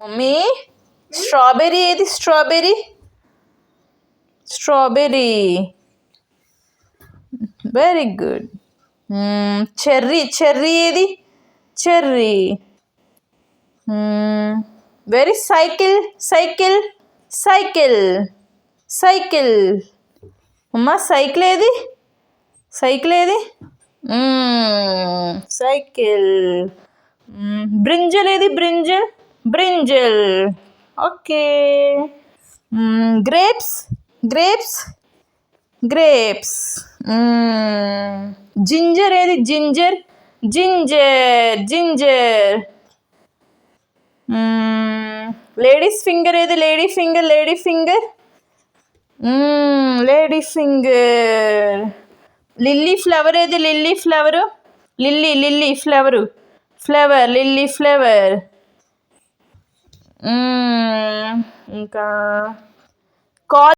Mummy strawberry ఏది strawberry strawberry very good. Cherry cherry ఏది cherry very cycle cycle cycle cycle అమ్మా cycle ఏది cycle ఏది cycle. Brinjal ఏది brinjal brinjal okay. Grapes grapes grapes. Ginger ఏది ginger ginger ginger. Ladies finger ఏది lady finger lady finger lady finger. Lily flower ఏది lily flower lily lily flower flower lily flower. ఇంకా